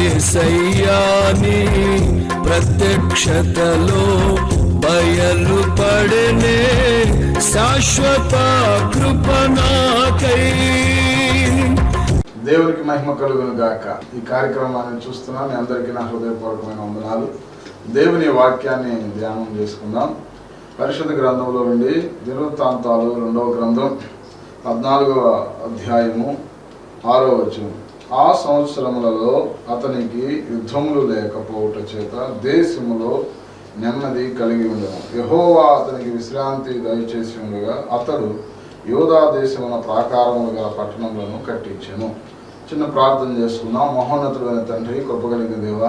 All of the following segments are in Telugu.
యేసయ్యాని ప్రత్యక్షతలో బయలుపడనే శాశ్వత కృపణకై. దేవునికి మహిమ కలుగును గాక. ఈ కార్యక్రమాన్ని చూస్తున్నా మీ అందరికీ నా హృదయపూర్వకమైన వందనాలు. దేవుని వాక్యాన్ని ధ్యానం చేసుకుందాం. పరిశుద్ధ గ్రంథంలో నుండి దినవృత్తాంతాలు 2వ గ్రంథం 14వ అధ్యాయము 6వ వచనం. ఆ సంవత్సరములలో అతనికి యుద్ధములు లేకపోవుట చేత దేశములో నెమ్మది కలిగి ఉండను. యెహోవా అతనికి విశ్రాంతి దయచేసి ఉండగా అతడు యోధా దేశమున ప్రాకారములు గల పట్టణములను కట్టించెను. చిన్న ప్రార్థన చేసుకున్నాం. మహోన్నతుడైన తండ్రి, కృపగలిగిన దేవ,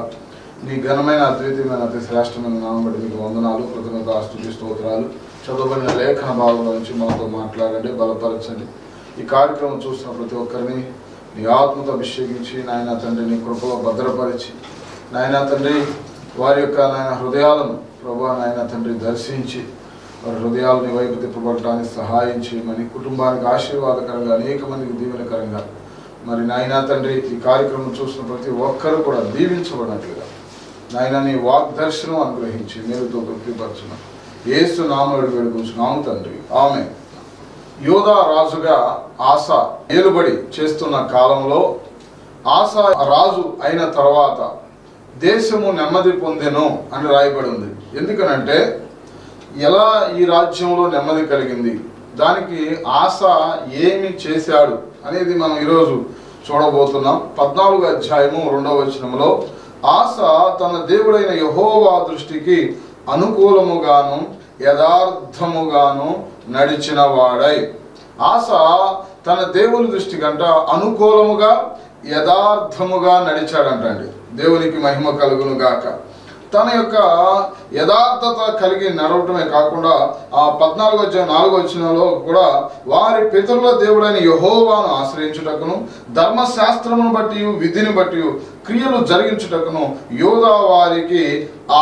నీ ఘనమైన అద్వితీయమైన అతి శ్రేష్టమైన నామం బట్టి నీకు వందనాలు, కృతజ్ఞత, స్తుతి, స్తోత్రాలు. చదవబడిన లేఖన భాగంలో నుంచి మనతో మాట్లాడండి, బలపరచండి. ఈ కార్యక్రమం చూస్తున్న ప్రతి ఒక్కరిని నీ ఆత్మతో అభిషేకించి నాయన తండ్రి నీ కృపలో భద్రపరిచి నాయన తండ్రి వారి యొక్క నాయన హృదయాలను ప్రభా నాయన తండ్రి దర్శించి వారి హృదయాలు నీ వైపు తిప్పబడటానికి సహాయం చేయమని, కుటుంబానికి ఆశీర్వాదకరంగా అనేక మందికి దీవెనకరంగా మరి నాయన తండ్రి ఈ కార్యక్రమం చూసిన ప్రతి ఒక్కరు కూడా దీవించబడినట్లుగా నాయన నీ వాగ్దర్శనం అనుగ్రహించి మేలుతో తృప్తిపరచును. యేసు నామములో వేడుకుంటున్నాము తండ్రి, ఆమేన్. యోధా రాజుగా ఆసా ఏలుబడి చేస్తున్న కాలంలో ఆసా రాజు అయిన తర్వాత దేశము నెమ్మది పొందెను అని రాయబడి ఉంది. ఎందుకనంటే ఎలా ఈ రాజ్యంలో నెమ్మది కలిగింది, దానికి ఆసా ఏమి చేశాడు అనేది మనం ఈరోజు చూడబోతున్నాం. 14వ అధ్యాయము 2వ వచనంలో ఆసా తన దేవుడైన యెహోవా దృష్టికి అనుకూలముగాను యథార్థముగాను నడిచిన వాడై. ఆసా తన దేవుని దృష్టి కంట అనుకూలముగా యథార్థముగా నడిచాడంటండి. దేవునికి మహిమ కలుగును గాక. తన యొక్క యథార్థత కలిగి నడవటమే కాకుండా ఆ 14వ అధ్యాయం 4వ వచనంలో కూడా వారి పితరుల దేవుడైన యెహోవాను ఆశ్రయించుటకును ధర్మశాస్త్రమును బట్టి విధిని బట్టి క్రియలు జరిగించుటకును యోధా వారికి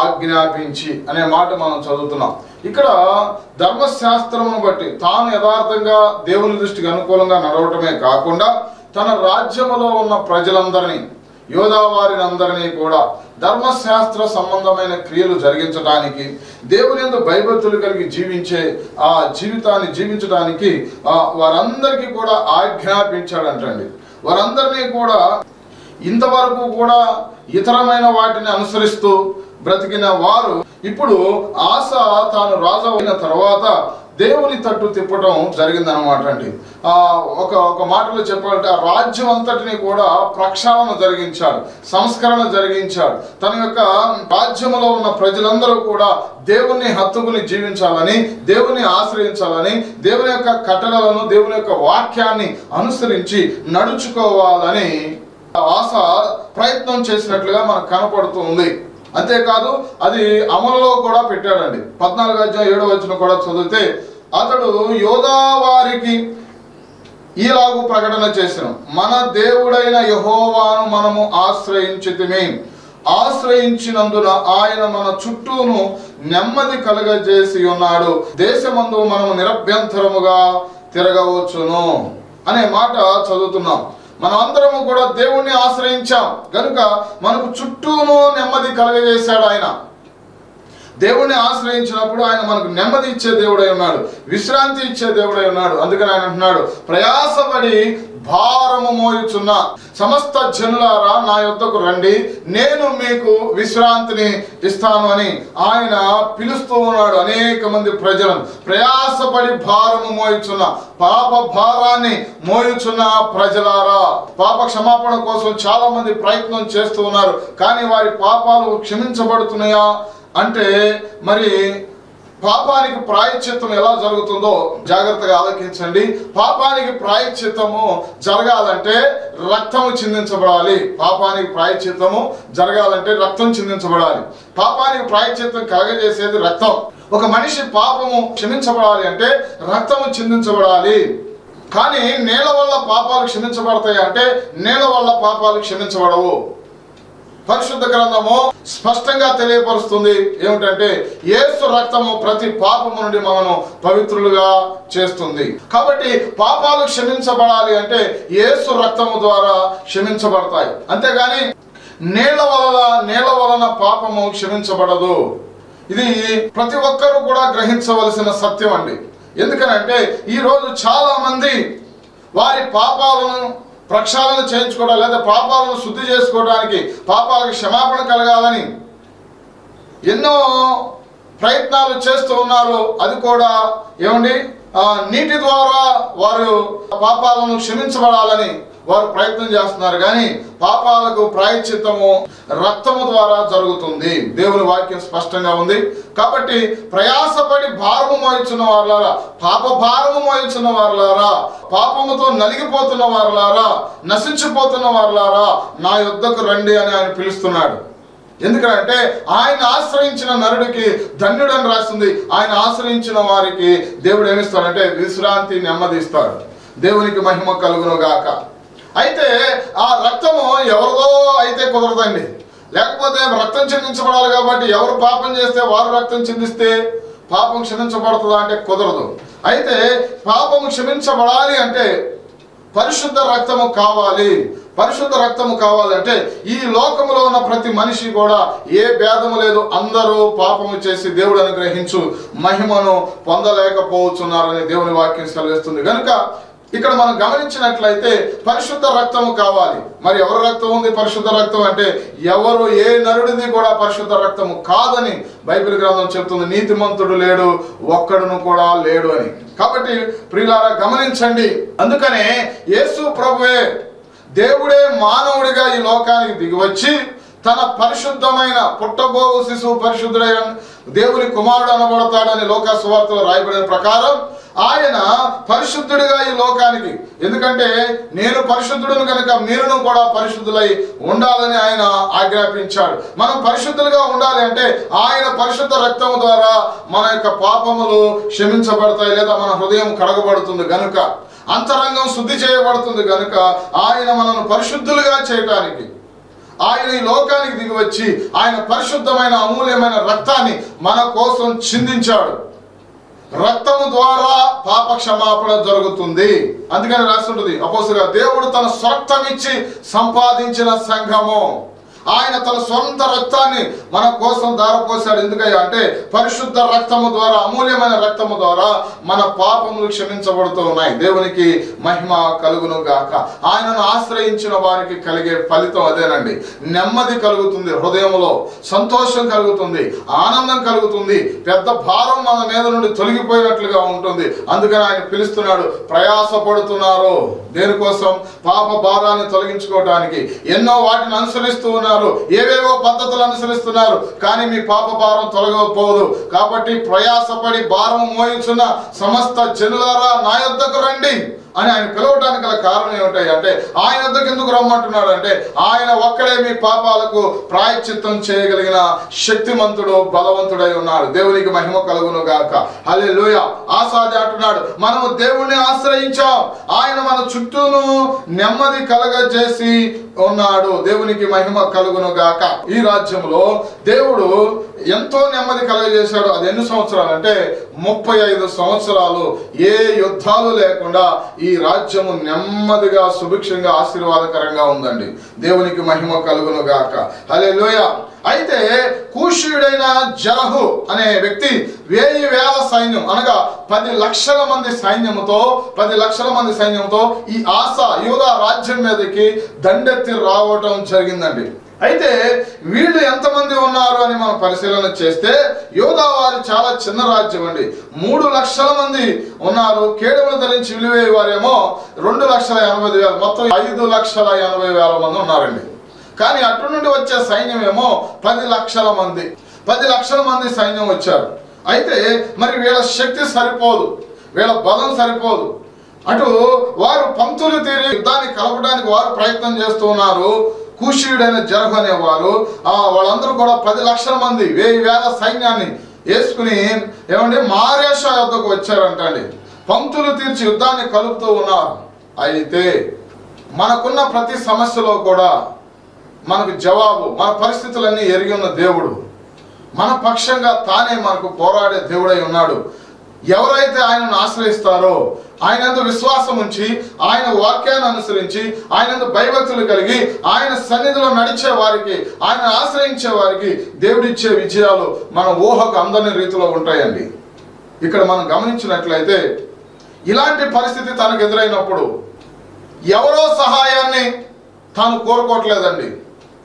ఆజ్ఞాపించి అనే మాట మనం చదువుతున్నాం. ఇక్కడ ధర్మశాస్త్రమును బట్టి తాను యథార్థంగా దేవుని దృష్టికి అనుకూలంగా నడవటమే కాకుండా తన రాజ్యములో ఉన్న ప్రజలందరినీ యోధా వారిని అందరినీ కూడా ధర్మశాస్త్ర సంబంధమైన క్రియలు జరిగించడానికి, దేవుని యందు భయభక్తులు కలిగి జీవించే ఆ జీవితాన్ని జీవించడానికి వారందరికీ కూడా ఆజ్ఞాపించాడంటండి. వారందరినీ కూడా ఇంతవరకు కూడా ఇతరమైన వాటిని అనుసరిస్తూ బ్రతికిన వారు ఇప్పుడు ఆసా తాను రాజు అయిన తర్వాత దేవుని తట్టు తిప్పటం జరిగిందనమాట అండి. ఒక మాటలో చెప్పాలంటే ఆ రాజ్యం అంతటిని కూడా ప్రక్షాళన జరిగించాడు, సంస్కరణ జరిగించాడు. తన యొక్క రాజ్యంలో ఉన్న ప్రజలందరూ కూడా దేవుని హత్తుకుని జీవించాలని, దేవుని ఆశ్రయించాలని, దేవుని యొక్క కట్టడలను, దేవుని యొక్క వాక్యాన్ని అనుసరించి నడుచుకోవాలని ఆసా ప్రయత్నం చేసినట్లుగా మనకు కనపడుతూ ఉంది. అంతేకాదు అది అమలులో కూడా పెట్టాడండి. 14వ అధ్యాయం 7వ వచనం కూడా చదివితే అతడు యోధా వారికి ఈలాగు ప్రకటన చేసెను, మన దేవుడైన యెహోవాను మనము ఆశ్రయించితిమి, ఆశ్రయించినందున ఆయన మన చుట్టూను నెమ్మది కలుగజేసి ఉన్నాడు, దేశమందు మనము నిరభ్యంతరముగా తిరగవచ్చును అనే మాట చదువుతున్నాం. మనం అందరము కూడా దేవుణ్ణి ఆశ్రయించాం కనుక మనకు చుట్టూను నెమ్మది కలగజేశాడు. ఆయన దేవుణ్ణి ఆశ్రయించినప్పుడు ఆయన మనకు నెమ్మది ఇచ్చే దేవుడై ఉన్నాడు, విశ్రాంతి ఇచ్చే దేవుడై ఉన్నాడు. అందుకని ఆయన అంటున్నాడు, ప్రయాసపడి భారము మోయుచున్న సమస్త జనులారా నా యొద్దకు రండి, నేను మీకు విశ్రాంతిని ఇస్తాను అని ఆయన పిలుస్తూ ఉన్నాడు అనేక మంది ప్రజలను. ప్రయాసపడి భారము మోయుచున్న, పాప భారాన్ని మోయుచున్న ప్రజలారా, పాప క్షమాపణ కోసం చాలా మంది ప్రయత్నం చేస్తూ ఉన్నారు. కానీ వారి పాపాలు క్షమించబడుతున్నాయా అంటే మరి పాపానికి ప్రాయశ్చిత్తం ఎలా జరుగుతుందో జాగ్రత్తగా ఆలోచించండి. పాపానికి ప్రాయశ్చిత్తము జరగాలంటే రక్తము చిందించబడాలి. పాపానికి ప్రాయశ్చిత్తము జరగాలంటే రక్తం చిందించబడాలి. పాపానికి ప్రాయశ్చిత్తం కలగజేసేది రక్తం. ఒక మనిషి పాపము క్షమించబడాలి అంటే రక్తము చిందించబడాలి. కానీ నేల వల్ల పాపాలు క్షమించబడతాయి అంటే నేల వల్ల పాపాలు క్షమించబడవు. పరిశుద్ధ గ్రంథము స్పష్టంగా తెలియపరుస్తుంది ఏమిటంటే యేసు రక్తము ప్రతి పాపము నుండి మనను పవిత్రులుగా చేస్తుంది. కాబట్టి పాపాలు క్షమించబడాలి అంటే యేసు రక్తము ద్వారా క్షమించబడతాయి. అంతేగాని నీళ్ల వలన పాపము క్షమించబడదు. ఇది ప్రతి ఒక్కరూ కూడా గ్రహించవలసిన సత్యం అండి. ఎందుకనంటే ఈరోజు చాలా మంది వారి పాపాలను ప్రక్షాళన చేయించుకోవడం, లేదా పాపాలను శుద్ధి చేసుకోవడానికి, పాపాలకు క్షమాపణ కలగాలని ఎన్నో ప్రయత్నాలు చేస్తూ ఉన్నారు. అది కూడా నీటి ద్వారా వారు పాపాలను క్షమించబడాలని వారు ప్రయత్నం చేస్తున్నారు. కానీ పాపాలకు ప్రాయశ్చిత్తము రక్తము ద్వారా జరుగుతుంది. దేవుని వాక్యం స్పష్టంగా ఉంది. కాబట్టి ప్రయాసపడి భారము మోయించున్న వారులారా, పాప భారము మోయించున్న వారులారా, పాపముతో నలిగిపోతున్న వారులారా, నశించిపోతున్న వారులారా, నా యొద్దకు రండి అని ఆయన పిలుస్తున్నాడు. ఎందుకంటే ఆయన ఆశ్రయించిన నరుడికి ధన్యుడని రాస్తుంది. ఆయన ఆశ్రయించిన వారికి దేవుడు ఏమిస్తాడంటే విశ్రాంతి, నెమ్మది ఇస్తాడు. దేవునికి మహిమ కలుగును గాక. అయితే ఆ రక్తము ఎవరిదో అయితే కుదరదండి. లేకపోతే రక్తం చిందించబడాలి కాబట్టి ఎవరు పాపం చేస్తే వారు రక్తం చిందిస్తే పాపం క్షమించబడుతుందా అంటే కుదరదు. అయితే పాపం క్షమించబడాలి అంటే పరిశుద్ధ రక్తము కావాలి. పరిశుద్ధ రక్తము కావాలంటే ఈ లోకములో ఉన్న ప్రతి మనిషి కూడా ఏ భేదము లేదు, అందరూ పాపము చేసి దేవుడు అనుగ్రహించు మహిమను పొందలేకపోతున్నారని దేవుని వాక్యం సెలవిస్తుంది. కనుక ఇక్కడ మనం గమనించినట్లయితే పరిశుద్ధ రక్తము కావాలి. మరి ఎవరి రక్తం ఉంది పరిశుద్ధ రక్తం అంటే? ఎవరు, ఏ నరుడిది కూడా పరిశుద్ధ రక్తము కాదని బైబిల్ గ్రంథం చెప్తుంది. నీతిమంతుడు లేడు, ఒక్కడును కూడా లేడు అని. కాబట్టి ప్రియులారా గమనించండి. అందుకనే యేసు ప్రభువే, దేవుడే మానవుడిగా ఈ లోకానికి దిగివచ్చి తన పరిశుద్ధమైన పుట్టబోవు శిశువు పరిశుద్ధుడైన దేవుని కుమారుడు అనబడతాడని లోకా సువార్తలో రాయబడిన ప్రకారం ఆయన పరిశుద్ధుడిగా ఈ లోకానికి, ఎందుకంటే నేను పరిశుద్ధుడును కనుక మీరును కూడా పరిశుద్ధులై ఉండాలని ఆయన ఆజ్ఞాపించాడు. మనం పరిశుద్ధులుగా ఉండాలి అంటే ఆయన పరిశుద్ధ రక్తము ద్వారా మన యొక్క పాపములు క్షమించబడతాయి, లేదా మన హృదయం కడగబడుతుంది గనుక, అంతరంగం శుద్ధి చేయబడుతుంది గనుక ఆయన మనను పరిశుద్ధులుగా చేయటానికి ఆయన ఈ లోకానికి దిగివచ్చి ఆయన పరిశుద్ధమైన అమూల్యమైన రక్తాన్ని మన కోసం చిందించాడు. రక్తము ద్వారా పాప క్షమాపణ జరుగుతుంది. అందుకని రాస్తుంటుంది అపోస్తలుగా, దేవుడు తన స్వరక్తం ఇచ్చి సంపాదించిన సంఘము. ఆయన తన సొంత రక్తాన్ని మన కోసం ధారపోసాడు. ఎందుకయ్యా అంటే పరిశుద్ధ రక్తము ద్వారా, అమూల్యమైన రక్తము ద్వారా మన పాపములు క్షమించబడుతూ ఉన్నాయి. దేవునికి మహిమ కలుగును గాక. ఆయనను ఆశ్రయించిన వారికి కలిగే ఫలితం అదేనండి. నెమ్మది కలుగుతుంది, హృదయంలో సంతోషం కలుగుతుంది, ఆనందం కలుగుతుంది, పెద్ద భారం మన మీద నుండి తొలగిపోయినట్లుగా ఉంటుంది. అందుకని ఆయన పిలుస్తున్నాడు, ప్రయాసపడుతున్నారు దేనికోసం? పాప భారాన్ని తొలగించుకోవడానికి. ఎన్నో వాటిని అనుసరిస్తూ ఉన్నారు, ఏవేవో పద్ధతులు అనుసరిస్తున్నారు, కానీ మీ పాప భారం తొలగకపోదు. కాబట్టి ప్రయాసపడి భారం మోయించున్న సమస్త జనులారా నా యొద్దకు రండి అని ఆయన పిలవడానికి గల కారణం ఏమిటాయి అంటే, ఆయన వద్దకు ఎందుకు రమ్మంటున్నాడు అంటే ఆయన ఒక్కడే మీ పాపాలకు ప్రాయశ్చిత్తం చేయగలిగిన శక్తిమంతుడు, బలవంతుడై ఉన్నాడు. దేవునికి మహిమ కలుగును గాక. హల్లెలూయా. ఆసాది అంటున్నాడు, మనము దేవుణ్ణి ఆశ్రయించాం, ఆయన మన చుట్టూను నెమ్మది కలగజేసి ఉన్నాడు. దేవునికి మహిమ కలుగును గాక. ఈ రాజ్యంలో దేవుడు ఎంతో నెమ్మది కలగజేశాడు. అది ఎన్ని సంవత్సరాలు అంటే 35 సంవత్సరాలు ఏ యుద్ధాలు లేకుండా ఈ రాజ్యము నెమ్మదిగా, సుభిక్షంగా, ఆశీర్వాదకరంగా ఉందండి. దేవునికి మహిమ కలుగును గాక. హల్లెలూయా. అయితే కూషీయుడైన జరహు అనే వ్యక్తి 10,000 సైన్యం, అనగా 10 లక్షల మంది సైన్యముతో, 10 లక్షల మంది సైన్యంతో ఈ ఆసా యూదా రాజ్యం మీదకి దండెత్తి రావటం జరిగిందండి. అయితే వీళ్ళు ఎంతమంది ఉన్నారు అని మనం పరిశీలన చేస్తే, యోధా వారి చాలా చిన్న రాజ్యం అండి. 3 లక్షల మంది ఉన్నారు. కేడములు ధరించి విలువే వారేమో 2,80,000, మొత్తం 5,80,000 మంది ఉన్నారండి. కానీ అటు నుండి వచ్చే సైన్యం ఏమో 10 లక్షల మంది. 10 లక్షల మంది సైన్యం వచ్చారు. అయితే మరి వీళ్ళ శక్తి సరిపోదు, వీళ్ళ బలం సరిపోదు. అటు వారు పంక్తులు తీరి యుద్ధాన్ని కలపడానికి వారు ప్రయత్నం చేస్తూ ఉన్నారు. కూషీయుడైన జరహు అనేవారు, వాళ్ళందరూ కూడా 10 లక్షల మంది 10,000 సైన్యాన్ని వేసుకుని మారేషా యొద్దకు వచ్చారంటండి. పంక్తులు తీర్చి యుద్ధాన్ని కలుపుతూ ఉన్నారు. అయితే మనకున్న ప్రతి సమస్యలో కూడా మనకు జవాబు, మన పరిస్థితులన్నీ ఎరిగి ఉన్న దేవుడు మన పక్షంగా తానే మనకు పోరాడే దేవుడై ఉన్నాడు. ఎవరైతే ఆయనను ఆశ్రయిస్తారో, ఆయనందు విశ్వాసం ఉంచి, ఆయన వాక్యాన్ని అనుసరించి, ఆయనందు భయభక్తులు కలిగి, ఆయన సన్నిధిలో నడిచే వారికి, ఆయన ఆశ్రయించే వారికి దేవుడిచ్చే విజయాలు మన ఊహకు అందని రీతిలో ఉంటాయండి. ఇక్కడ మనం గమనించినట్లయితే ఇలాంటి పరిస్థితి తనకు ఎదురైనప్పుడు ఎవరో సహాయాన్ని తాను కోరుకోవట్లేదండి.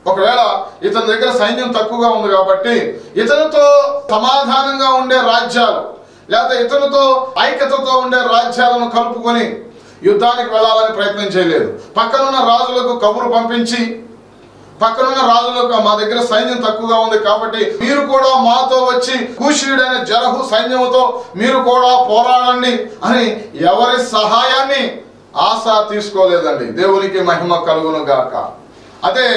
ఒకవేళ ఇతని దగ్గర సైన్యం తక్కువగా ఉంది కాబట్టి ఇతనితో సమాధానంగా ఉండే రాజ్యాలు, లేదా ఇతనితో ఐక్యతతో ఉండే రాజ్యాలను కలుపుకొని యుద్ధానికి వెళ్ళాలని ప్రయత్నం చేయలేదు. పక్కనున్న రాజులకు కబురు పంపించి, పక్కనున్న రాజులకు మా దగ్గర సైన్యం తక్కువగా ఉంది కాబట్టి మీరు కూడా మాతో వచ్చి కూషీయుడైన జరహు సైన్యముతో మీరు కూడా పోరాడండి అని ఎవరి సహాయాన్ని ఆశ తీసుకోలేదండి. దేవునికి మహిమ కలుగును గాక. అదే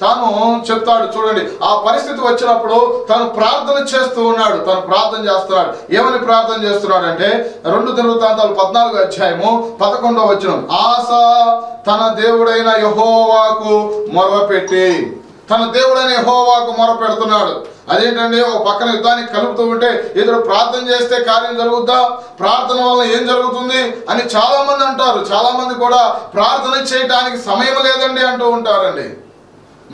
తాను చెప్తాడు చూడండి, ఆ పరిస్థితి వచ్చినప్పుడు తను ప్రార్థన చేస్తూ ఉన్నాడు. తను ప్రార్థన చేస్తున్నాడు. ఏమని ప్రార్థన చేస్తున్నాడు అంటే 2 దినవృత్తాంతాలు 14వ అధ్యాయము 11వ వచనం. ఆస తన దేవుడైన యెహోవాకు మొరపెట్టి, తన దేవుడైన యెహోవాకు మొరపెడుతున్నాడు. అదేంటండి, ఒక పక్కన యుద్ధానికి కలుపుతూ ఉంటే ఇతడు ప్రార్థన చేస్తే కార్యం జరుగుద్దా, ప్రార్థన వల్ల ఏం జరుగుతుంది అని చాలా మంది అంటారు. చాలా మంది కూడా ప్రార్థన చేయడానికి సమయం లేదండి అంటూ ఉంటారండి.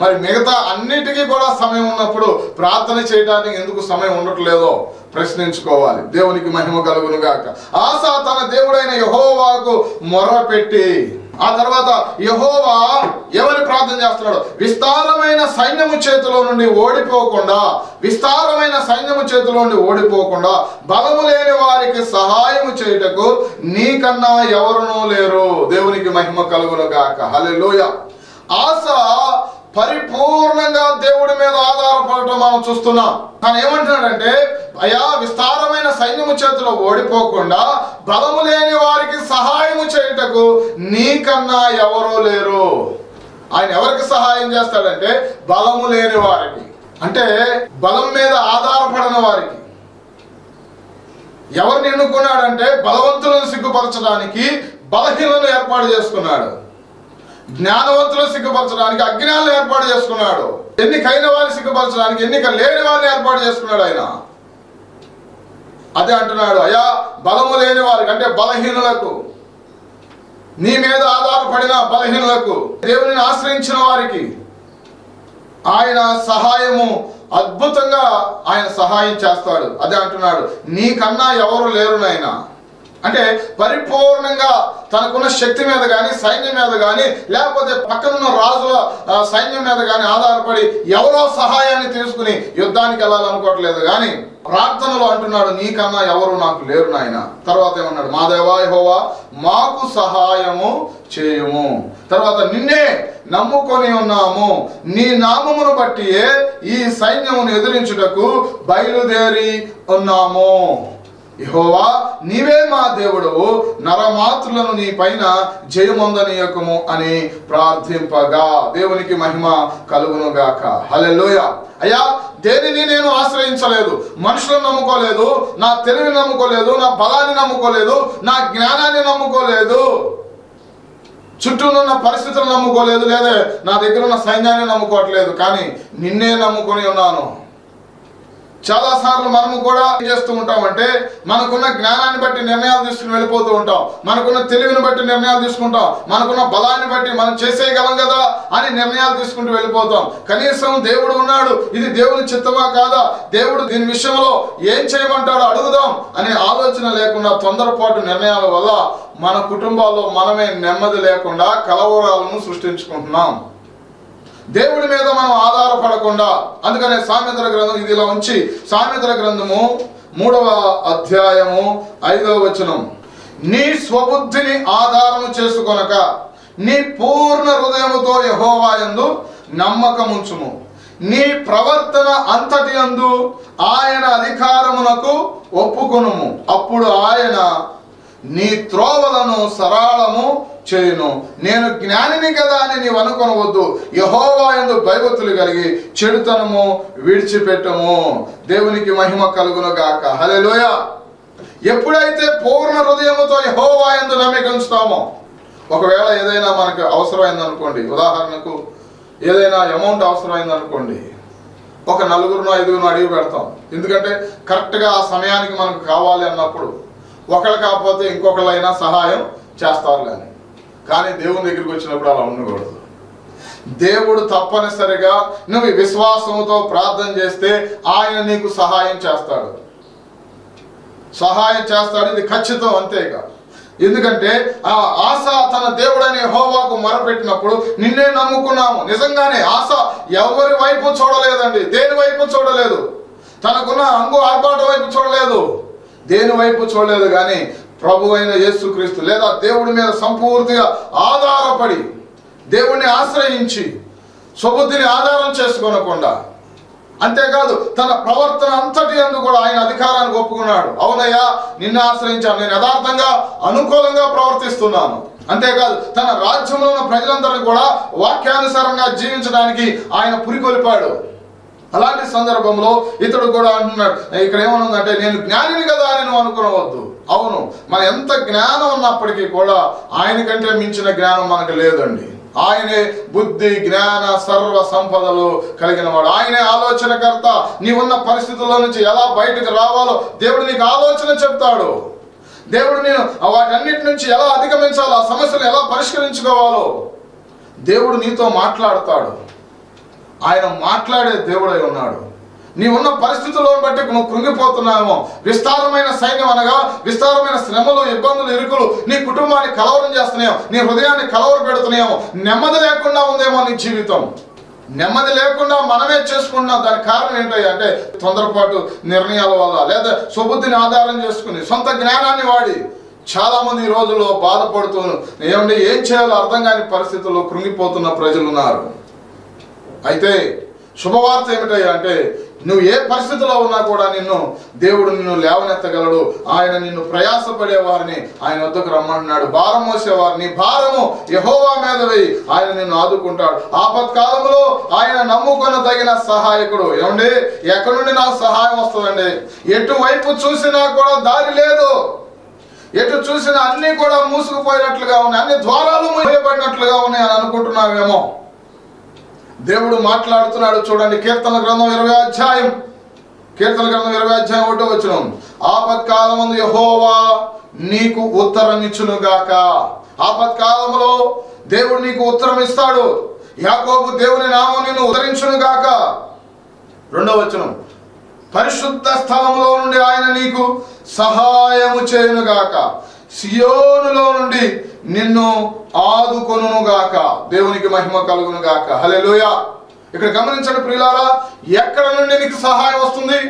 మరి మిగతా అన్నిటికీ కూడా సమయం ఉన్నప్పుడు ప్రార్థన చేయడానికి ఎందుకు సమయం ఉండట్లేదో ప్రశ్నించుకోవాలి. దేవునికి మహిమ కలుగును గాక. ఆస తన దేవుడైన యెహోవాకు మొర్రపెట్టి, ఆ తర్వాత యెహోవా ఎవరి ప్రార్థన చేస్తున్నాడు? విస్తారమైన సైన్యము చేతిలో నుండి ఓడిపోకుండా, విస్తారమైన సైన్యము చేతిలో నుండి ఓడిపోకుండా బలము లేని వారికి సహాయము చేయుటకు నీకన్నా ఎవరునూ లేరు. దేవునికి మహిమ కలుగును గాక. హల్లెలూయా. ఆస పరిపూర్ణంగా దేవుడి మీద ఆధారపడటం మనం చూస్తున్నాం. తను ఏమంటున్నాడంటే, అయ్యా విస్తారమైన సైన్యము చేతిలో ఓడిపోకుండా బలము లేని వారికి సహాయము చేయుటకు నీకన్నా ఎవరూ లేరు. ఆయన ఎవరికి సహాయం చేస్తాడంటే బలము లేని వారికి, అంటే బలం మీద ఆధారపడిన వారికి. ఎవరిని ఎన్నుకున్నాడంటే బలవంతులను సిగ్గుపరచడానికి బలహీనలను ఏర్పాటు చేసుకున్నాడు. జ్ఞానవంతులను సిగ్గుపరచడానికి అజ్ఞానులను ఏర్పాటు చేసుకున్నాడు. ఎన్నికైన వారిని సిగ్గుపరచడానికి ఎన్నిక లేని వారిని ఏర్పాటు చేసుకున్నాడు ఆయన. అదే అంటున్నాడు, అయ్యా బలము లేని వారికి, అంటే బలహీనులకు, నీ మీద ఆధారపడిన బలహీనులకు, దేవుని ఆశ్రయించిన వారికి ఆయన సహాయము అద్భుతంగా ఆయన సహాయం చేస్తాడు. అదే అంటున్నాడు, నీకన్నా ఎవరు లేరు నాయనా. అంటే పరిపూర్ణంగా తనకున్న శక్తి మీద కానీ, సైన్యం మీద కానీ, లేకపోతే పక్కనున్న రాజుల సైన్యం మీద కానీ ఆధారపడి ఎవరో సహాయాన్ని తీసుకుని యుద్ధానికి వెళ్ళాలనుకోవట్లేదు. కానీ ప్రార్థనలో అంటున్నాడు, నీకన్నా ఎవరు నాకు లేరు నాయన. తర్వాత ఏమన్నాడు, మా దేవా యెహోవా మాకు సహాయము చేయుము. తర్వాత నిన్నే నమ్ముకొని ఉన్నాము, నీ నామమును బట్టియే ఈ సైన్యమును ఎదిరించుటకు బయలుదేరి ఉన్నాము. యెహోవా నీవే మా దేవుడవు, నరమాతృలను నీ పైన జయమొందనీయకము అని ప్రార్థింపగా. దేవునికి మహిమ కలుగును గాక. హల్లెలూయా. అయ్యా దేనిని నేను ఆశ్రయించలేదు, మనుషులను నమ్ముకోలేదు, నా తెలివిని నమ్ముకోలేదు, నా బలాన్ని నమ్ముకోలేదు, నా జ్ఞానాన్ని నమ్ముకోలేదు, చుట్టూ ఉన్న పరిస్థితులను నమ్ముకోలేదు, లేదా నా దగ్గర ఉన్న సైన్యాన్ని నమ్ముకోవట్లేదు, కానీ నిన్నే నమ్ముకొని ఉన్నాను. చాలా సార్లు మనము కూడా ఏం చేస్తూ ఉంటామంటే మనకున్న జ్ఞానాన్ని బట్టి నిర్ణయాలు తీసుకుని వెళ్ళిపోతూ ఉంటాం, మనకున్న తెలివిని బట్టి నిర్ణయాలు తీసుకుంటాం, మనకున్న బలాన్ని బట్టి మనం చేసేయగలం కదా అని నిర్ణయాలు తీసుకుంటూ వెళ్ళిపోతాం. కనీసం దేవుడు ఉన్నాడు, ఇది దేవుని చిత్తమా కాదా, దేవుడు దీని విషయంలో ఏం చేయమంటాడో అడుగుదాం అనే ఆలోచన లేకుండా తొందరపాటు నిర్ణయాల వల్ల మన కుటుంబాల్లో మనమే నెమ్మది లేకుండా కలవరాలను సృష్టించుకుంటున్నాం. దేవుడి మీద మనం ఆధారపడకుండా, అందుకనే సామెతల గ్రంథం ఇది ఇలా ఉంచి, సామెతల గ్రంథము 3వ అధ్యాయము 5వ వచనం, నీ స్వబుద్ధిని ఆధారము చేసుకొనక నీ పూర్ణ హృదయముతో యెహోవా యందు నమ్మకముంచుము, నీ ప్రవర్తన అంతటి యందు ఆయన అధికారమునకు ఒప్పుకొనుము, అప్పుడు ఆయన నీ త్రోవలను సరళము చేయును. నేను జ్ఞానిని కదా అని నీవు అనుకొనవద్దు, యెహోవా యందు భయభక్తులు కలిగి చెడుతనము విడిచిపెట్టము. దేవునికి మహిమ కలుగును గాక. హల్లెలూయా. ఎప్పుడైతే పూర్ణ హృదయముతో యెహోవా యందు నమ్మిక ఉంచుతామో, ఒకవేళ ఏదైనా మనకు అవసరమైందనుకోండి, ఉదాహరణకు ఏదైనా అమౌంట్ అవసరమైందనుకోండి, ఒక 4 5 అడిగి పెడతాం. ఎందుకంటే కరెక్ట్గా ఆ సమయానికి మనకు కావాలి అన్నప్పుడు ఒకళ్ళు కాకపోతే ఇంకొకళ్ళైనా సహాయం చేస్తారు కానీ దేవుని దగ్గరికి వచ్చినప్పుడు అలా ఉండకూడదు. దేవుడు తప్పనిసరిగా నువ్వు విశ్వాసంతో ప్రార్థన చేస్తే ఆయన నీకు సహాయం చేస్తాడు. ఇది ఖచ్చితం. అంతేగా, ఎందుకంటే ఆ ఆశ తన దేవుడని యెహోవాకు మొరపెట్టినప్పుడు నిన్నే నమ్ముకున్నాము. నిజంగానే ఆశ ఎవరి వైపు చూడలేదండి, దేని వైపు చూడలేదు, తనకున్న అంగు ఆర్భాటం వైపు చూడలేదు, దేని వైపు చూడలేదు. కానీ ప్రభు అయిన యేసుక్రీస్తు లేదా దేవుడి మీద సంపూర్తిగా ఆధారపడి, దేవుణ్ణి ఆశ్రయించి, స్వబుద్ధిని ఆధారం చేసుకోనకుండా, అంతేకాదు తన ప్రవర్తన అంతటి యందు కూడా ఆయన అధికారాన్ని ఒప్పుకున్నాడు. అవునయ్యా, నిన్ను ఆశ్రయించాను, నేను యథార్థంగా అనుకూలంగా ప్రవర్తిస్తున్నాను. అంతేకాదు తన రాజ్యంలో ఉన్న ప్రజలందరినీ కూడా వాక్యానుసారంగా జీవించడానికి ఆయన పురికొల్పాడు. అలాంటి సందర్భంలో ఇతడు కూడా అంటున్నాడు, ఇక్కడ ఏమనుందంటే, నేను జ్ఞానిని కదా అని నువ్వు అనుకోవద్దు. అవును, మన ఎంత జ్ఞానం ఉన్నప్పటికీ కూడా ఆయన కంటే మించిన జ్ఞానం మనకు లేదండి. ఆయనే బుద్ధి జ్ఞాన సర్వ సంపదలు కలిగిన వాడు. ఆయనే ఆలోచనకర్త. నీవున్న పరిస్థితుల్లో నుంచి ఎలా బయటకు రావాలో దేవుడు నీకు ఆలోచన చెప్తాడు. దేవుడు నేను వాటన్నిటి నుంచి ఎలా అధిగమించాలో, ఆ సమస్యను ఎలా పరిష్కరించుకోవాలో దేవుడు నీతో మాట్లాడతాడు. ఆయన మాట్లాడే దేవుడై ఉన్నాడు. నీవున్న పరిస్థితుల్లో బట్టి నువ్వు కృంగిపోతున్నావేమో, విస్తారమైన సైన్యం అనగా విస్తారమైన శ్రమలు, ఇబ్బందులు, ఇరుకులు నీ కుటుంబాన్ని కలవరం చేస్తున్నాయో, నీ హృదయాన్ని కలవర పెడుతున్నాయేమో, నెమ్మది లేకుండా ఉందేమో నీ జీవితం. నెమ్మది లేకుండా మనమే చేసుకుంటున్నాం. దానికి కారణం ఏంటంటే అంటే తొందరపాటు నిర్ణయాల వల్ల, లేదా స్వబుద్ధిని ఆధారం చేసుకుని సొంత జ్ఞానాన్ని వాడి చాలా మంది ఈ రోజుల్లో బాధపడుతూ ఏం చేయాలో అర్థం కాని పరిస్థితుల్లో కృంగిపోతున్న ప్రజలు ఉన్నారు. అయితే శుభవార్త ఏమిటయ్యా అంటే, నువ్వు ఏ పరిస్థితిలో ఉన్నా కూడా దేవుడు నిన్ను లేవనెత్తగలడు. ఆయన నిన్ను ప్రయాసపడే వారిని ఆయన వద్దకు రమ్మంటున్నాడు. భారం మోసేవారిని భారము యెహోవా మీద వేయి, ఆయన నిన్ను ఆదుకుంటాడు. ఆపత్కాలంలో ఆయన నమ్ముకున్న తగిన సహాయకుడు. ఏమండి, ఎక్కడి నుండి నాకు సహాయం వస్తుందండి? ఎటువైపు చూసినా కూడా దారి లేదు, ఎటు చూసినా అన్ని కూడా మూసుకుపోయినట్లుగా ఉన్నాయి, అన్ని ద్వారాలు మూయబడినట్లుగా ఉన్నాయి అని అనుకుంటున్నావేమో. దేవుడు మాట్లాడుతున్నాడు. చూడండి, కీర్తన గ్రంథం 20వ అధ్యాయం 1వ వచనం. ఆపత్కాలమందు యెహోవా నీకు ఉత్తరం ఇచ్చునుగాక. ఆపత్కాలంలో దేవుడు నీకు ఉత్తరం ఇస్తాడు. యాకోబు దేవుని నామం నిన్ను ఉద్ధరించునుగాక. 2వ వచనం. పరిశుద్ధ స్థలంలో నుండి ఆయన నీకు సహాయము చేయునుగాక. సియోనులో నుండి నిన్ను ఆదుకొనుగాక. దేవునికి మహిమ కలుగునుగాక. హల్లెలూయా. ఇక్కడ గమనించండి ప్రియులారా, ఎక్కడ నుండి నీకు సహాయం వస్తుంది?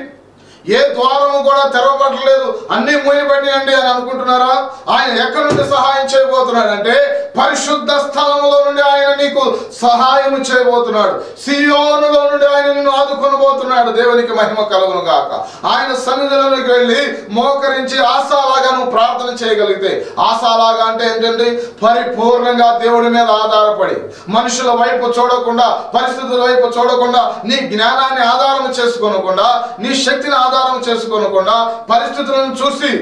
ఏ ద్వారము కూడా తెరవబడలేదు, అన్ని మూయబడినండి అని అనుకుంటున్నారా? ఆయన ఎక్కడి నుండి సహాయం చేయబోతున్నాడు అంటే, పరిశుద్ధ స్థలములో నుండి ఆయన నీకు సహాయం చేయబోతున్నాడు. సియోనులో నుండి ఆయన నిన్ను ఆదుకొనబోతున్నాడు. దేవునికి మహిమ కలుగును గాక. ఆయన సన్నిధిలోకి వెళ్ళి మోకరించి ఆశాలాగా నువ్వు ప్రార్థన చేయగలిగితే, ఆశాలాగా అంటే ఏంటండి? పరిపూర్ణంగా దేవుడి మీద ఆధారపడి, మనుషుల వైపు చూడకుండా, పరిస్థితుల వైపు చూడకుండా, నీ జ్ఞానాన్ని ఆధారం చేసుకోనకుండా, నీ శక్తిని ఆధారం చేసుకోనకుండా, పరిస్థితులను చూసి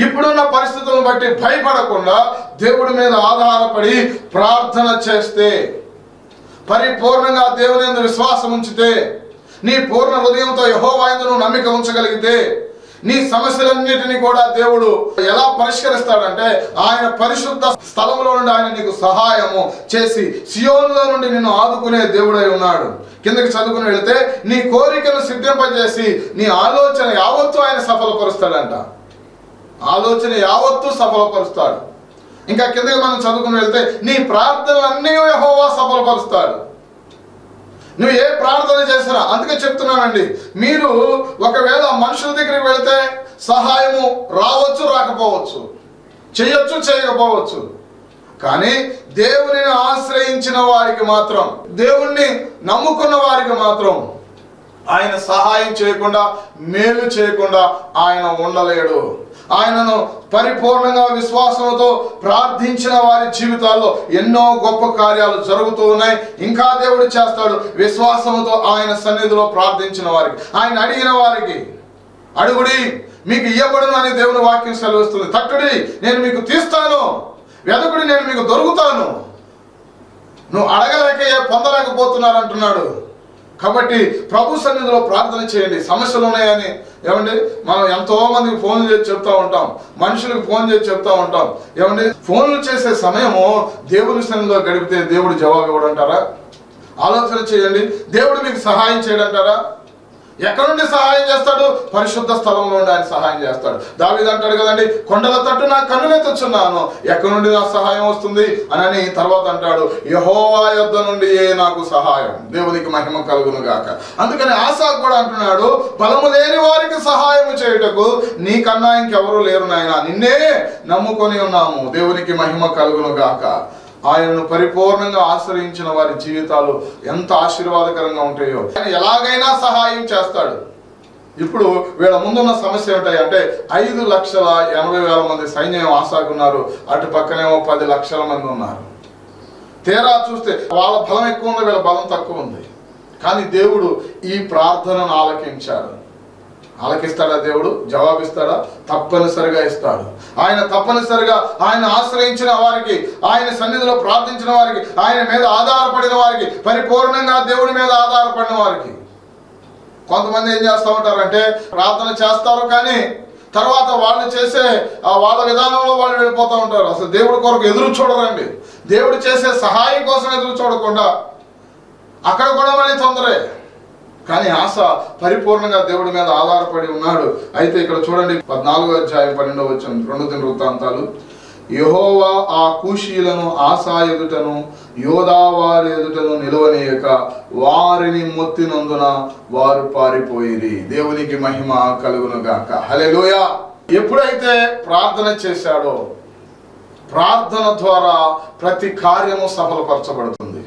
ఇప్పుడున్న పరిస్థితులను బట్టి భయపడకుండా దేవుడి మీద ఆధారపడి ప్రార్థన చేస్తే, పరిపూర్ణంగా దేవుని యందు విశ్వాసం ఉంచితే, నీ పూర్ణ హృదయంతో యెహోవా యందు నువ్వు నమ్మిక ఉంచగలిగితే, నీ సమస్యలన్నిటినీ కూడా దేవుడు ఎలా పరిష్కరిస్తాడంటే, ఆయన పరిశుద్ధ స్థలంలో నుండి ఆయన నీకు సహాయము చేసి సియోనులో నుండి నిన్ను ఆదుకునే దేవుడై ఉన్నాడు. కిందకి చదువుకుని వెళితే, నీ కోరికను సిద్ధింపజేసి నీ ఆలోచన యావత్తు ఆయన సఫలపరుస్తాడంట. ఆలోచన యావత్తు సఫలపరుస్తాడు. ఇంకా కిందకి మనం చదువుకుని వెళ్తే, నీ ప్రార్థనలన్నీ యెహోవా సఫలపరుస్తాడు. నువ్వు ఏ ప్రార్థన చేసినా. అందుకే చెప్తున్నానండి, మీరు ఒకవేళ మనుషుల దగ్గరికి వెళితే సహాయము రావచ్చు, రాకపోవచ్చు, చేయొచ్చు, చేయకపోవచ్చు. కానీ దేవునిని ఆశ్రయించిన వారికి మాత్రం, దేవుణ్ణి నమ్ముకున్న వారికి మాత్రం ఆయన సహాయం చేయకుండా, మేలు చేయకుండా ఆయన ఉండలేడు. ఆయనను పరిపూర్ణంగా విశ్వాసంతో ప్రార్థించిన వారి జీవితాల్లో ఎన్నో గొప్ప కార్యాలు జరుగుతూ ఉన్నాయి. ఇంకా దేవుడు చేస్తాడు. విశ్వాసంతో ఆయన సన్నిధిలో ప్రార్థించిన వారికి, ఆయన అడిగిన వారికి, అడుగుడి మీకు ఇయ్యబడును అని దేవుని వాక్యం సెలవిస్తుంది. తట్టుడి నేను మీకు తీస్తాను, వెదకుడి నేను మీకు దొరుకుతాను. నువ్వు అడగలేక పొందలేకపోతున్నారు అంటున్నాడు. కాబట్టి ప్రభు సన్నిధిలో ప్రార్థన చేయండి. సమస్యలు ఉన్నాయని ఏమండి మనం ఎంతో మందికి ఫోన్లు చేసి చెప్తా ఉంటాం, మనుషులకు ఫోన్ చేసి చెప్తా ఉంటాం. ఏమండి ఫోన్లు చేసే సమయము దేవుని సన్నిధిలో గడిపితే దేవుడు జవాబు ఇవ్వడంటారా? ఆలోచన చేయండి. దేవుడు మీకు సహాయం చేయడంటారా? ఎక్కడ నుండి సహాయం చేస్తాడు? పరిశుద్ధ స్థలంలో నుండి ఆయన సహాయం చేస్తాడు. దావీదు అంటాడు కదండి, కొండల తట్టు నా కన్నులెత్తుచున్నాను, ఎక్కడి నుండి నా సహాయం వస్తుంది అని తర్వాత అంటాడు, యెహోవా యొద్ద నుండి నాకు సహాయం. దేవునికి మహిమ కలుగును గాక. అందుకని ఆసాకు కూడా అంటున్నాడు, బలము లేని వారికి సహాయం చేయుటకు నీకన్నా ఇంకెవరూ లేరు నాయనా, నిన్నే నమ్ముకొని ఉన్నాము. దేవునికి మహిమ కలుగును గాక. ఆయనను పరిపూర్ణంగా ఆశ్రయించిన వారి జీవితాలు ఎంత ఆశీర్వాదకరంగా ఉంటాయో. ఆయన ఎలాగైనా సహాయం చేస్తాడు. ఇప్పుడు వీళ్ళ ముందున్న సమస్య ఏంటంటే 5,80,000 మంది సైన్యం ఆసాకున్నారు, అటు పక్కనేమో 10 లక్షల మంది ఉన్నారు. తీరా చూస్తే వాళ్ళ బలం ఎక్కువ ఉంది, వీళ్ళ బలం తక్కువ ఉంది. కానీ దేవుడు ఈ ప్రార్థనను ఆలకించాడు. ఆలకిస్తాడా దేవుడు? జవాబిస్తాడా? తప్పనిసరిగా ఇస్తాడు. ఆయన తప్పనిసరిగా ఆయన ఆశ్రయించిన వారికి, ఆయన సన్నిధిలో ప్రార్థించిన వారికి, ఆయన మీద ఆధారపడిన వారికి, పరిపూర్ణంగా దేవుడి మీద ఆధారపడిన వారికి. కొంతమంది ఏం చేస్తూ ఉంటారంటే ప్రార్థన చేస్తారు, కానీ తర్వాత వాళ్ళు చేసే వాళ్ళ విధానంలో వాళ్ళు వెళ్ళిపోతూ ఉంటారు. అసలు దేవుడి కొరకు ఎదురు చూడరండి. దేవుడు చేసే సహాయం కోసం ఎదురు చూడకుండా అక్కడ కూడా మళ్ళీ తొందరే. కానీ ఆశ పరిపూర్ణంగా దేవుడి మీద ఆధారపడి ఉన్నాడు. అయితే ఇక్కడ చూడండి 14వ అధ్యాయం 12వ వచనం, 2 దినవృత్తాంతాలు. యెహోవా ఆ కూషీలను ఆశా ఎదుటను యోధా వారి ఎదుటను నిలవనీయక వారిని మొత్తినందున వారు పారిపోయిరి. దేవునికి మహిమ కలుగును గాక. హల్లెలూయా. ఎప్పుడైతే ప్రార్థన చేశాడో, ప్రార్థన ద్వారా ప్రతి కార్యము సఫలపరచబడుతుంది.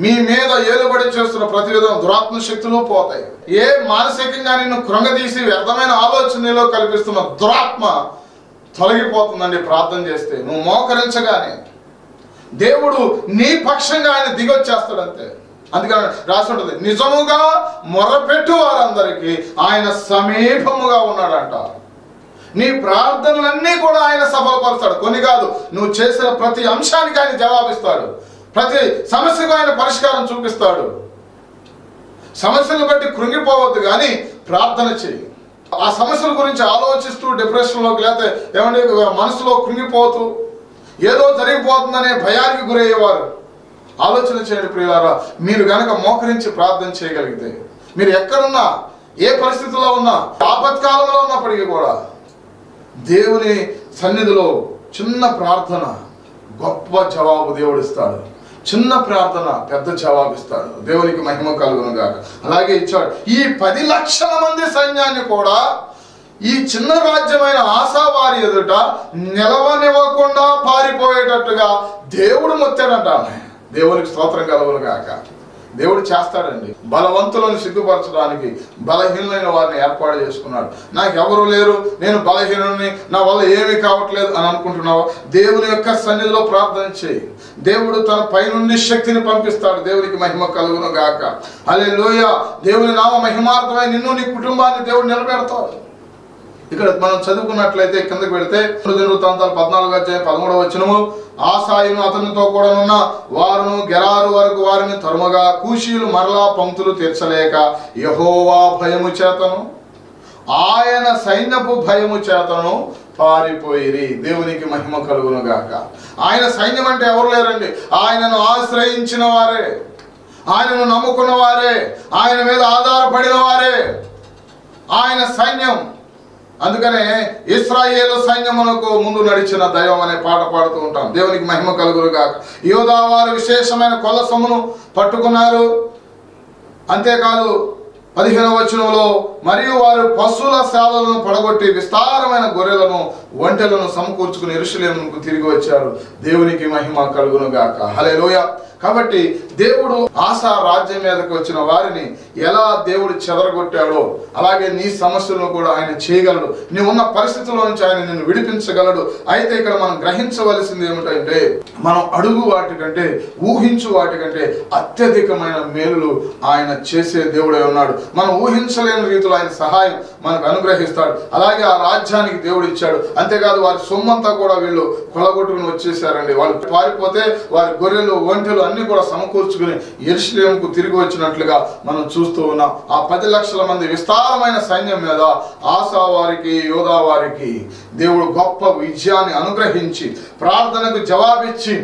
మీ మీద ఏలుబడి చేస్తున్న ప్రతి విధంగా దురాత్మ శక్తులు పోతాయి. ఏ మానసికంగా నిన్ను కృంగదీసి వ్యర్థమైన ఆలోచనలో కల్పిస్తున్న దురాత్మ తొలగిపోతుందండి ప్రార్థన చేస్తే. నువ్వు మోకరించగానే దేవుడు నీ పక్షంగా ఆయన దిగొచ్చేస్తాడు అంతే. అందుకని రాసి ఉంటుంది, నిజముగా మొరపెట్టు వారందరికీ ఆయన సమీపముగా ఉన్నాడంట. నీ ప్రార్థనలన్నీ కూడా ఆయన సఫలపరుస్తాడు. కొన్ని కాదు, నువ్వు చేసిన ప్రతి అంశానికి ఆయన జవాబిస్తాడు. ప్రతి సమస్యకు ఆయన పరిష్కారం చూపిస్తాడు. సమస్యలను బట్టి కృంగిపోవద్దు, కానీ ప్రార్థన చేయి. ఆ సమస్యల గురించి ఆలోచిస్తూ డిప్రెషన్లోకి, లేకపోతే ఏమంటే మనసులో కృంగిపోతూ ఏదో జరిగిపోతుందనే భయానికి గురయ్యేవారు ఆలోచన చేయండి ప్రియులారా. మీరు గనక మోకరించి ప్రార్థన చేయగలిగితే, మీరు ఎక్కడున్నా, ఏ పరిస్థితుల్లో ఉన్నా, ఆపత్కాలంలో ఉన్నప్పటికీ కూడా దేవుని సన్నిధిలో చిన్న ప్రార్థన గొప్ప జవాబు దేవుడు ఇస్తాడు. చిన్న ప్రార్థన పెద్ద జవాబిస్తాడు. దేవునికి మహిమ కలుగును గాక. అలాగే ఇచ్చాడు. ఈ 10 లక్షల మంది సైన్యాన్ని కూడా ఈ చిన్న రాజ్యమైన ఆశా వారి ఎదుట నిలవనివ్వకుండా పారిపోయేటట్టుగా దేవుడు మొత్తాడంట. దేవునికి స్తోత్రం కలుగును గాక. దేవుడు చేస్తాడండి. బలవంతులను సిగ్గుపరచడానికి బలహీనులైన వారిని ఏర్పాటు చేసుకున్నాడు. నాకు ఎవరు లేరు, నేను బలహీనుని, నా వల్ల ఏమీ కావట్లేదు అని అనుకుంటున్నావా? దేవుని యొక్క సన్నిధిలో ప్రార్థన చేయి. దేవుడు తన పైనుండి శక్తిని పంపిస్తాడు. దేవునికి మహిమ కలుగును గాక. హల్లెలూయా. దేవుని నామ మహిమార్థమై నిన్ను, నీ కుటుంబాన్ని దేవుడు నిలబెడతాడు. ఇక్కడ మనం చదువుకున్నట్లయితే కిందకి వెళితే 2 దినవృత్తాంతాలు 14వ అధ్యాయం 13వ వచనము, ఆసాయును అతనితో కూడానున్న వారును గెరారు వరకు వారిని తరుమగా కూషీలు మరలా పంక్తులు తీర్చలేక యెహోవా భయము చేతను ఆయన సైన్యపు భయము చేతను పారిపోయిరి. దేవునికి మహిమ కలుగును గాక. ఆయన సైన్యం అంటే ఎవరు లేరండి, ఆయనను ఆశ్రయించిన వారే, ఆయనను నమ్ముకున్న వారే, ఆయన మీద ఆధారపడిన వారే ఆయన సైన్యం. అందుకనే ఇశ్రాయేలు సైన్యమునకు ముందు నడిచిన దైవం అనే పాట పాడుతూ ఉంటాం. దేవునికి మహిమ కలుగును గాక. యోధా వారు విశేషమైన కొల్ల సొమ్మును పట్టుకున్నారు. అంతేకాదు 15వ వచనంలో, మరియు వారు పశువుల శాలలను పడగొట్టి విస్తారమైన గొర్రెలను ఒంటెలను సమకూర్చుకుని యెరూషలేముకు తిరిగి వచ్చారు. దేవునికి మహిమ కలుగును గాక. హల్లెలూయా. కాబట్టి దేవుడు ఆశా రాజ్యం మీదకి వచ్చిన వారిని ఎలా దేవుడు చెదరగొట్టాడో అలాగే నీ సమస్యలను కూడా ఆయన చేయగలడు. నీవు ఉన్న పరిస్థితుల్లో నుంచి ఆయన నిన్ను విడిపించగలడు. అయితే ఇక్కడ మనం గ్రహించవలసింది ఏమిటంటే, మనం అడుగు వాటికంటే, ఊహించు వాటికంటే అత్యధికమైన మేలులు ఆయన చేసే దేవుడే ఉన్నాడు. మనం ఊహించలేని రీతిలో ఆయన సహాయం మనకు అనుగ్రహిస్తాడు. అలాగే ఆ రాజ్యానికి దేవుడు ఇచ్చాడు. అంతేకాదు వారి సొమ్మంతా కూడా వీళ్ళు కొలగొట్టుకుని వచ్చేసారండి. వాళ్ళు పారిపోతే వారి గొర్రెలు, ఒంటెలు అన్ని కూడా సమకూర్చుకుని యెరూషలేముకు తిరిగి వచ్చినట్లుగా మనం చూస్తూ ఉన్నాం. ఆ 10 లక్షల మంది విస్తారమైన సైన్యం మీద ఆసా వారికి, యోధా వారికి దేవుడు గొప్ప విజయాన్ని అనుగ్రహించి ప్రార్థనకు జవాబిచ్చి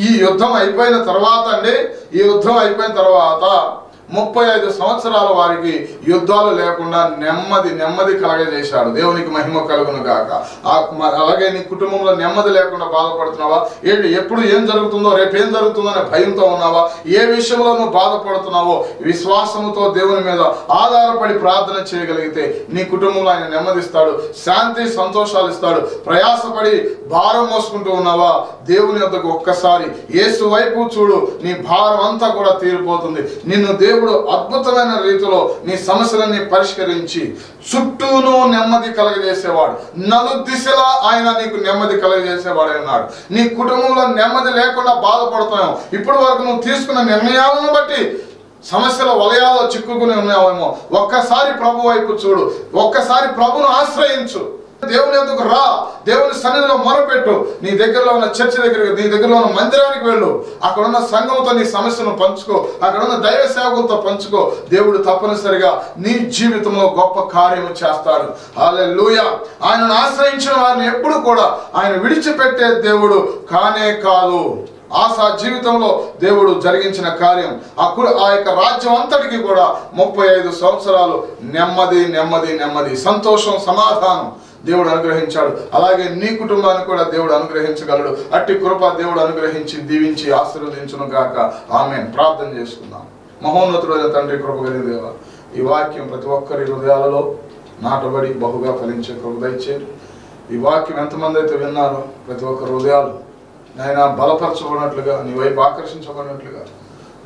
ఈ యుద్ధం అయిపోయిన తర్వాత ఈ యుద్ధం అయిపోయిన తర్వాత 35 సంవత్సరాల వారికి యుద్ధాలు లేకుండా నెమ్మది కలగజేశాడు. దేవునికి మహిమ కలుగును గాక. అలాగే నీ కుటుంబంలో నెమ్మది లేకుండా బాధపడుతున్నావా? ఎప్పుడు ఏం జరుగుతుందో, రేపు ఏం జరుగుతుందో అనే భయంతో ఉన్నావా? ఏ విషయంలో నువ్వు బాధపడుతున్నావో విశ్వాసముతో దేవుని మీద ఆధారపడి ప్రార్థన చేయగలిగితే నీ కుటుంబంలో ఆయన నెమ్మదిస్తాడు, శాంతి సంతోషాలు ఇస్తాడు. ప్రయాసపడి భారం మోసుకుంటూ ఉన్నావా? దేవుని వద్దకు ఒక్కసారి యేసు వైపు చూడు, నీ భారం అంతా కూడా తీరిపోతుంది. నిన్ను దేవుడు అద్భుతమైన రీతిలో నీ సమస్యలన్నీ పరిష్కరించి చుట్టూను నెమ్మది కలగజేసేవాడు. నలుదిశలా ఆయన నీకు నెమ్మది కలగజేసేవాడు అన్నాడు. నీ కుటుంబంలో నెమ్మది లేకుండా బాధపడుతున్నావు. ఇప్పటి వరకు నువ్వు తీసుకున్న నిర్ణయాలను బట్టి సమస్యల వలయాల్లో చిక్కుకుని ఉన్నావేమో. ఒక్కసారి ప్రభు వైపు చూడు, ఒక్కసారి ప్రభును ఆశ్రయించు. దేవుని ఎందుకు రా, దేవుని సన్నిధిలో మొరపెట్టు. నీ దగ్గరలో ఉన్న చర్చి దగ్గరికి, నీ దగ్గరలో ఉన్న మందిరానికి వెళ్ళు. అక్కడ ఉన్న సంఘంతో నీ సమస్యను పంచుకో, అక్కడ ఉన్న దైవ సేవకులతో పంచుకో. దేవుడు తప్పనిసరిగా నీ జీవితంలో గొప్ప కార్యము చేస్తాడు. హల్లెలూయా. ఆయనను ఆశ్రయించిన వారిని ఎప్పుడు కూడా ఆయన విడిచిపెట్టే దేవుడు కానే కాదు. ఆసా జీవితంలో దేవుడు జరిగించిన కార్యం ఆ యొక్క రాజ్యం అంతటికి కూడా 35 సంవత్సరాలు నెమ్మది, సంతోషం, సమాధానం దేవుడు అనుగ్రహించాడు. అలాగే నీ కుటుంబాన్ని కూడా దేవుడు అనుగ్రహించగలడు. అట్టి కృప దేవుడు అనుగ్రహించి దీవించి ఆశీర్వదించును గాక. ఆమేన్. ప్రార్థన చేసుకుందాం. మహోన్నతుడైన తండ్రి, కృప కలిగిన దేవా, ఈ వాక్యం ప్రతి ఒక్కరి హృదయాలలో నాటబడి బహుగా ఫలించే కృప దయచేయండి. ఈ వాక్యం ఎంతమంది అయితే విన్నారో ప్రతి ఒక్కరి హృదయాలు నాయన బలపరచబడినట్లుగా, నీ వైపు ఆకర్షించబడినట్లుగా,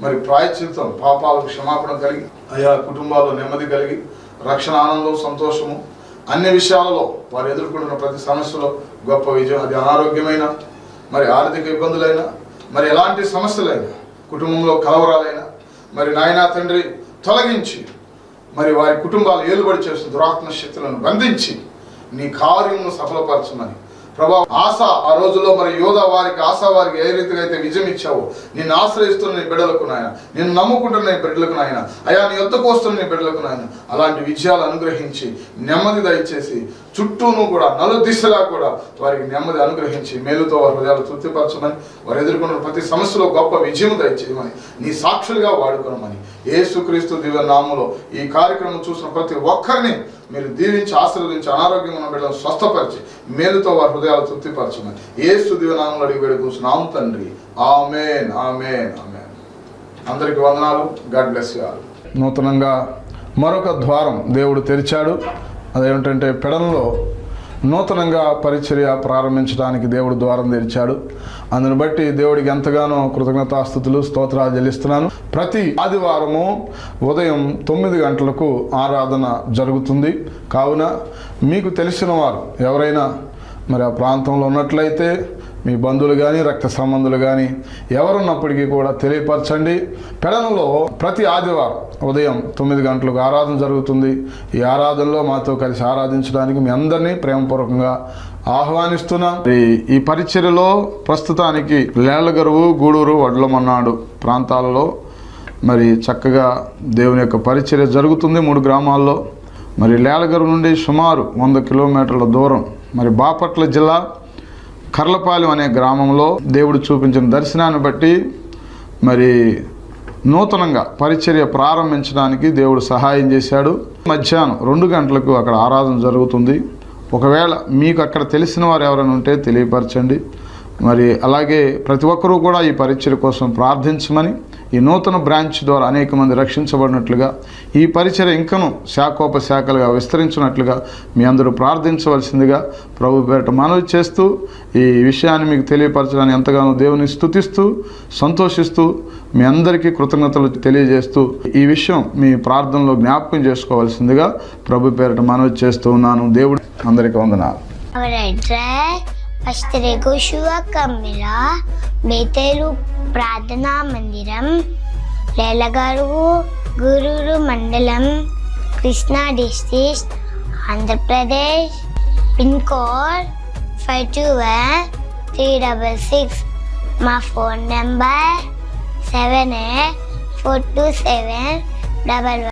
మరి ప్రాయశ్చిత్తం, పాపాలకు క్షమాపణ కలిగి, అయా కుటుంబాల్లో నెమ్మది కలిగి, రక్షణ, ఆనందం, సంతోషము అన్ని విషయాలలో వారు ఎదుర్కొంటున్న ప్రతి సమస్యలో గొప్ప విజయం. అది అనారోగ్యమైన, మరి ఆర్థిక ఇబ్బందులైనా, మరి ఎలాంటి సమస్యలైనా, కుటుంబంలో కలవరాలైనా, మరి నాయనా తండ్రి తొలగించి, మరి వారి కుటుంబాలు ఏలుబడి చేస్తున్న దురాత్మ శక్తులను బంధించి నీ కార్యమును సఫలపరచమని ప్రభా, ఆశ ఆ రోజుల్లో మరి యోధా వారికి, ఆశా వారికి ఏ రీతిగా అయితే విజయం ఇచ్చావో, నిన్ను ఆశ్రయిస్తున్న నీ బిడ్డలకు నాయన, నిన్ను నమ్ముకుంటున్న నీ బిడ్డలకు నాయన, అయా నీ యొద్దకు వస్తున్న నీ బిడ్డలకు నాయన, అలాంటి విజయాలు అనుగ్రహించి నెమ్మది దయచేసి చుట్టూను కూడా నలుదిశలా కూడా వారికి నెమ్మది అనుగ్రహించి మేలుతో వారి హృదయాలు తృప్తిపరచమని, వారు ఎదుర్కొన్న ప్రతి సమస్యలో గొప్ప విజయం దయచేయమని, నీ సాక్షులుగా వాడుకోనమని యేసుక్రీస్తు దివ్య నామములో ఈ కార్యక్రమం చూసిన ప్రతి ఒక్కరిని మీరు దీవించి ఆశీర్వదించి అనారోగ్యంగా ఉన్న బిడ్డలను స్వస్థపరిచి మేలుతో వారి హృదయాలు తృప్తిపరచమని యేసు దివ్య నామములో అడిగి వేడుకుంటున్నాం తండ్రి. ఆమేన్, ఆమేన్, ఆమేన్. అందరికి వందనాలు. God bless you all. నూతనంగా మరొక ద్వారం దేవుడు తెరిచాడు. అదేమిటంటే పెడల్లో నూతనంగా పరిచర్య ప్రారంభించడానికి దేవుడు ద్వారం తెరిచాడు. అందుని బట్టి దేవుడికి ఎంతగానో కృతజ్ఞతాస్తుతులు, స్తోత్రాలు చెల్లిస్తున్నాను. ప్రతి ఆదివారము ఉదయం 9 గంటలకు ఆరాధన జరుగుతుంది. కావున మీకు తెలిసిన వారు ఎవరైనా మరి ఆ ప్రాంతంలో ఉన్నట్లయితే, మీ బంధువులు కానీ రక్త సంబంధులు కానీ ఎవరున్నప్పటికీ కూడా తెలియపరచండి. పెడనలో ప్రతి ఆదివారం ఉదయం 9 గంటలకు ఆరాధన జరుగుతుంది. ఈ ఆరాధనలో మాతో కలిసి ఆరాధించడానికి మీ అందరినీ ప్రేమపూర్వకంగా ఆహ్వానిస్తున్నాం. ఈ పరిచర్యలో ప్రస్తుతానికి లేళ్లగరువు, గూడూరు, వడ్లమన్నాడు ప్రాంతాలలో మరి చక్కగా దేవుని యొక్క పరిచర్య జరుగుతుంది 3 గ్రామాల్లో. మరి లేళ్లగరువు నుండి సుమారు 100 కిలోమీటర్ల దూరం మరి బాపట్ల జిల్లా కర్లపాలెం అనే గ్రామంలో దేవుడు చూపించిన దర్శనాన్ని బట్టి మరి నూతనంగా పరిచర్య ప్రారంభించడానికి దేవుడు సహాయం చేశాడు. మధ్యాహ్నం 2 గంటలకు అక్కడ ఆరాధన జరుగుతుంది. ఒకవేళ మీకు అక్కడ తెలిసిన వారు ఎవరైనా ఉంటే తెలియపరచండి. మరి అలాగే ప్రతి ఒక్కరూ కూడా ఈ పరిచర్య కోసం ప్రార్థించమని, ఈ నూతన బ్రాంచ్ ద్వారా అనేక మంది రక్షించబడినట్లుగా, ఈ పరిచర్య ఇంకను శాఖోపశాఖలుగా విస్తరించినట్లుగా మీ అందరూ ప్రార్థించవలసిందిగా ప్రభు పేరిట మనవి చేస్తూ, ఈ విషయాన్ని మీకు తెలియపరచడానికి ఎంతగానో దేవుని స్తుతిస్తూ సంతోషిస్తూ మీ అందరికీ కృతజ్ఞతలు తెలియజేస్తూ ఈ విషయం మీ ప్రార్థనలో జ్ఞాపకం చేసుకోవాల్సిందిగా ప్రభు పేరిట మనవి చేస్తూ ఉన్నాను. దేవుడు అందరికీ వందనాలు. కమ్మిలా బేతేలు ప్రార్థనా మందిరం, లేళ్లగరువు, గూడూరు మండలం, Krishna district, Andhra Pradesh. Pin code 521366. మా ఫోన్ నెంబర్ 78427111.